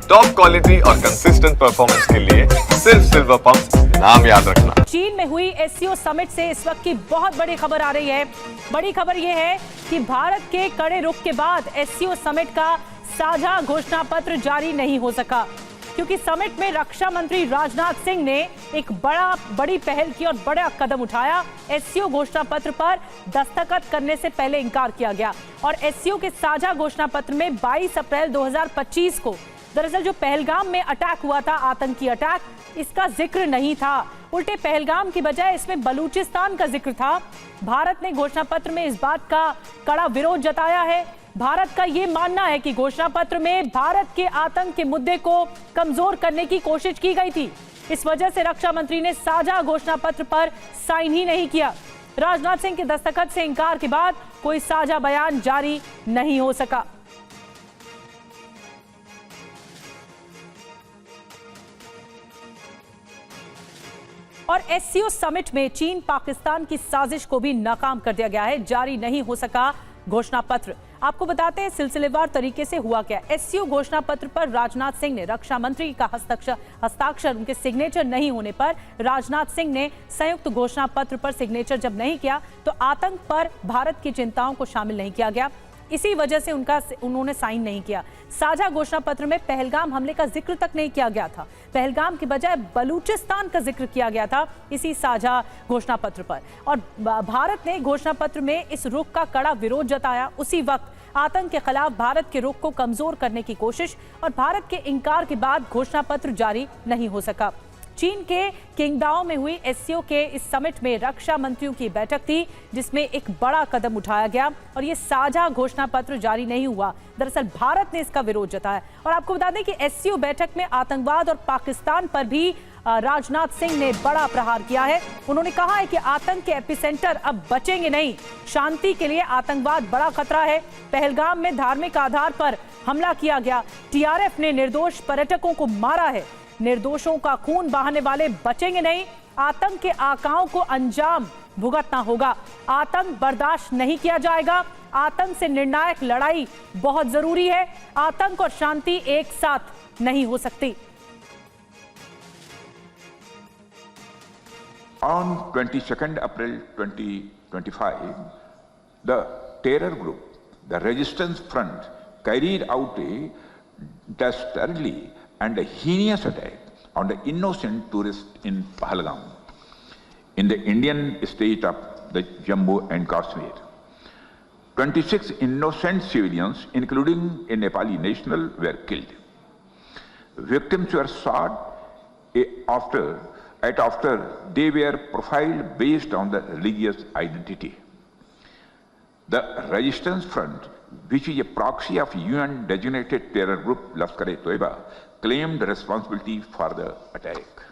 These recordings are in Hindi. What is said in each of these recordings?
टॉप क्वालिटी और कंसिस्टेंट परफॉर्मेंस के लिए सिर्फ सिल्वर पंप नाम याद रखना। चीन में हुई एससीओ समिट से इस वक्त की बहुत बड़ी खबर आ रही है। बड़ी खबर यह है कि भारत के कड़े रुख के बाद एससीओ समिट का साझा घोषणा पत्र जारी नहीं हो सका, क्योंकि समिट में रक्षा मंत्री राजनाथ सिंह ने एक बड़ी पहल की और बड़ा कदम उठाया। एससीओ घोषणा पत्र पर दस्तखत करने से पहले इंकार किया गया और एससीओ के साझा घोषणा पत्र में 22 अप्रैल 2025 को दरअसल जो पहलगाम में अटैक हुआ था, आतंकी अटैक, इसका जिक्र नहीं था। उल्टे पहलगाम की बजाय इसमें बलूचिस्तान का जिक्र था। भारत ने घोषणा पत्र में इस बात का कड़ा विरोध जताया है। भारत का यह मानना है कि घोषणा पत्र में भारत के आतंक के मुद्दे को कमजोर करने की कोशिश की गई थी। इस वजह से रक्षा मंत्री ने साझा घोषणा पत्र पर साइन ही नहीं किया। राजनाथ सिंह के दस्तखत से इंकार के बाद कोई साझा बयान जारी नहीं हो सका। और एससीओ समिट में चीन पाकिस्तान की साजिश को भी नाकाम कर दिया गया है। जारी नहीं हो सका घोषणा पत्र। आपको बताते हैं सिलसिलेवार तरीके से हुआ क्या। एससीओ घोषणा पत्र पर राजनाथ सिंह ने रक्षा मंत्री का हस्ताक्षर, उनके सिग्नेचर नहीं होने पर राजनाथ सिंह ने संयुक्त घोषणा पत्र पर सिग्नेचर जब नहीं किया तो आतंक पर भारत की चिंताओं को शामिल नहीं किया गया। इसी वजह से उन्होंने साइन नहीं किया। साझा घोषणा पत्र में पहलगाम हमले का जिक्र तक नहीं किया गया था। पहलगाम की बजाय बलूचिस्तान का जिक्र किया गया था इसी साझा घोषणा पत्र पर। और भारत ने घोषणा पत्र में इस रुख का कड़ा विरोध जताया। उसी वक्त आतंक के खिलाफ भारत के रुख को कमजोर करने की कोशिश और भारत के इंकार के बाद घोषणा पत्र जारी नहीं हो सका। चीन के किंगडाओ में हुई एससीओ के इस समिट में रक्षा मंत्रियों की बैठक थी, जिसमें एक बड़ा कदम उठाया गया और ये साझा घोषणा पत्र जारी नहीं हुआ। दरअसल भारत ने इसका विरोध जताया। और आपको बता दें कि एससीओ बैठक में आतंकवाद और पाकिस्तान पर भी राजनाथ सिंह ने बड़ा प्रहार किया है। उन्होंने कहा है कि आतंक के एपिसेंटर अब बचेंगे नहीं। शांति के लिए आतंकवाद बड़ा खतरा है। पहलगाम में धार्मिक आधार पर हमला किया गया। टीआरएफ ने निर्दोष पर्यटकों को मारा है। निर्दोषों का खून बहाने वाले बचेंगे नहीं। आतंक के आकाओं को अंजाम भुगतना होगा। आतंक बर्दाश्त नहीं किया जाएगा। आतंक से निर्णायक लड़ाई बहुत जरूरी है। आतंक और शांति एक साथ नहीं हो सकती। On 22nd April 2025, the terror group, the Resistance Front, carried out a dastardly and a heinous attack on the innocent tourists in Pahalgam, in the Indian state of the Jammu and Kashmir. 26 innocent civilians, including a Nepali national, were killed. Victims were shot after they were profiled based on the religious identity. The Resistance Front, which is a proxy of UN-designated terror group Lashkar-e-Toiba, claimed responsibility for the attack.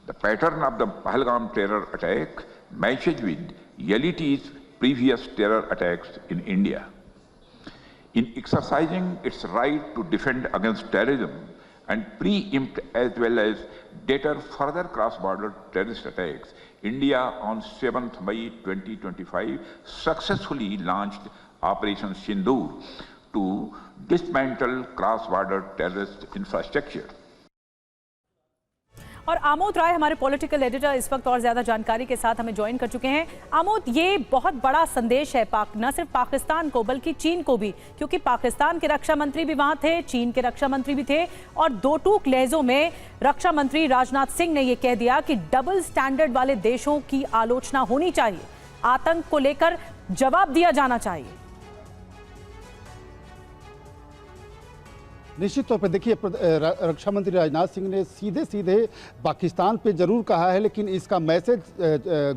The pattern of the Pahalgam terror attack matches with LET's previous terror attacks in India. In exercising its right to defend against terrorism and preempt as well as deter further cross-border terrorist attacks, India on 7th May 2025 successfully launched Operation Sindoor to dismantle cross-border terrorist infrastructure. और आमोद राय हमारे पॉलिटिकल एडिटर इस वक्त और ज्यादा जानकारी के साथ हमें ज्वाइन कर चुके हैं। आमोद, ये बहुत बड़ा संदेश है न सिर्फ पाकिस्तान को बल्कि चीन को भी, क्योंकि पाकिस्तान के रक्षा मंत्री भी वहां थे, चीन के रक्षा मंत्री भी थे और दो टूक लहजों में रक्षा मंत्री राजनाथ सिंह ने यह कह दिया कि डबल स्टैंडर्ड वाले देशों की आलोचना होनी चाहिए, आतंक को लेकर जवाब दिया जाना चाहिए। निश्चित तौर पर देखिए, रक्षा मंत्री राजनाथ सिंह ने सीधे सीधे पाकिस्तान पे जरूर कहा है, लेकिन इसका मैसेज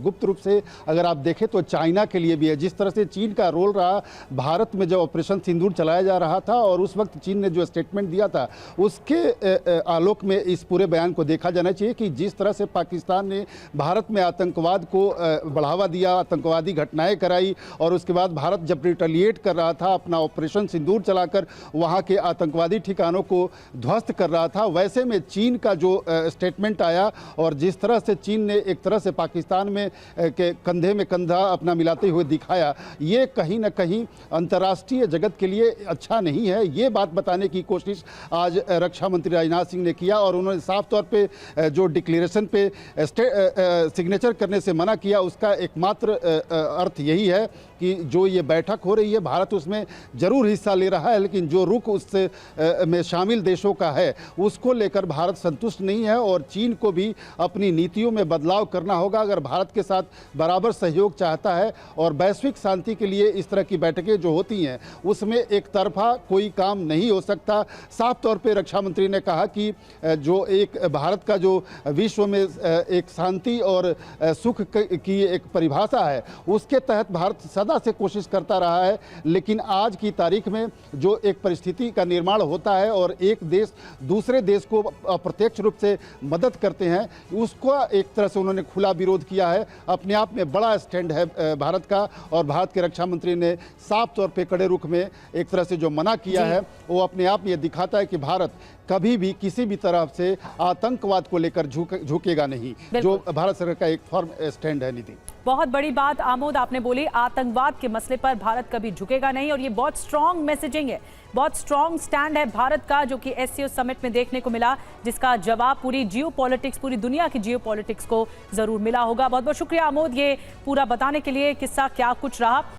गुप्त रूप से अगर आप देखें तो चाइना के लिए भी है। जिस तरह से चीन का रोल रहा भारत में जब ऑपरेशन सिंदूर चलाया जा रहा था और उस वक्त चीन ने जो स्टेटमेंट दिया था, उसके आलोक में इस पूरे बयान को देखा जाना चाहिए कि जिस तरह से पाकिस्तान ने भारत में आतंकवाद को बढ़ावा दिया, आतंकवादी घटनाएँ कराई और उसके बाद भारत जब रिटेलिएट कर रहा था अपना ऑपरेशन सिंदूर चलाकर वहाँ के आतंकवादी ठिकानों को ध्वस्त कर रहा था। वैसे में चीन का जो स्टेटमेंट आया और जिस तरह से चीन ने एक तरह से पाकिस्तान में के कंधे में कंधा अपना मिलाते हुए दिखाया, ये कहीं ना कहीं अंतर्राष्ट्रीय जगत के लिए अच्छा नहीं है। ये बात बताने की कोशिश आज रक्षा मंत्री राजनाथ सिंह ने किया और उन्होंने साफ तौर पे जो डिक्लेरेशन पे सिग्नेचर करने से मना किया, उसका एकमात्र अर्थ यही है कि जो ये बैठक हो रही है भारत उसमें जरूर हिस्सा ले रहा है, लेकिन जो रुख उससे में शामिल देशों का है उसको लेकर भारत संतुष्ट नहीं है और चीन को भी अपनी नीतियों में बदलाव करना होगा अगर भारत के साथ बराबर सहयोग चाहता है। और वैश्विक शांति के लिए इस तरह की बैठकें जो होती हैं उसमें एक तरफा कोई काम नहीं हो सकता। साफ तौर पर रक्षा मंत्री ने कहा कि जो एक भारत का जो विश्व में एक शांति और सुख की एक परिभाषा है उसके तहत भारत सदा से कोशिश करता रहा है, लेकिन आज की तारीख में जो एक परिस्थिति का निर्माण होता है और एक देश दूसरे देश को अप्रत्यक्ष रूप से मदद करते हैं, उसका एक तरह से उन्होंने खुला विरोध किया है। अपने आप में बड़ा स्टैंड है भारत का और भारत के रक्षा मंत्री ने साफ तौर पे कड़े रुख में एक तरह से जो मना किया है वो अपने आप में ये दिखाता है कि भारत कभी भी किसी भी तरफ से आतंकवाद को लेकर झुकेगा नहीं, जो भारत सरकार का एक फर्म स्टैंड है। नीति बहुत बड़ी बात आमोद आपने बोली, आतंकवाद के मसले पर भारत कभी झुकेगा नहीं और ये बहुत स्ट्रॉन्ग मैसेजिंग है, बहुत स्ट्रॉन्ग स्टैंड है भारत का जो कि एससीओ समिट में देखने को मिला, जिसका जवाब पूरी जियोपॉलिटिक्स, पूरी दुनिया की जियोपॉलिटिक्स को जरूर मिला होगा। बहुत बहुत शुक्रिया आमोद ये पूरा बताने के लिए, किस्सा क्या कुछ रहा।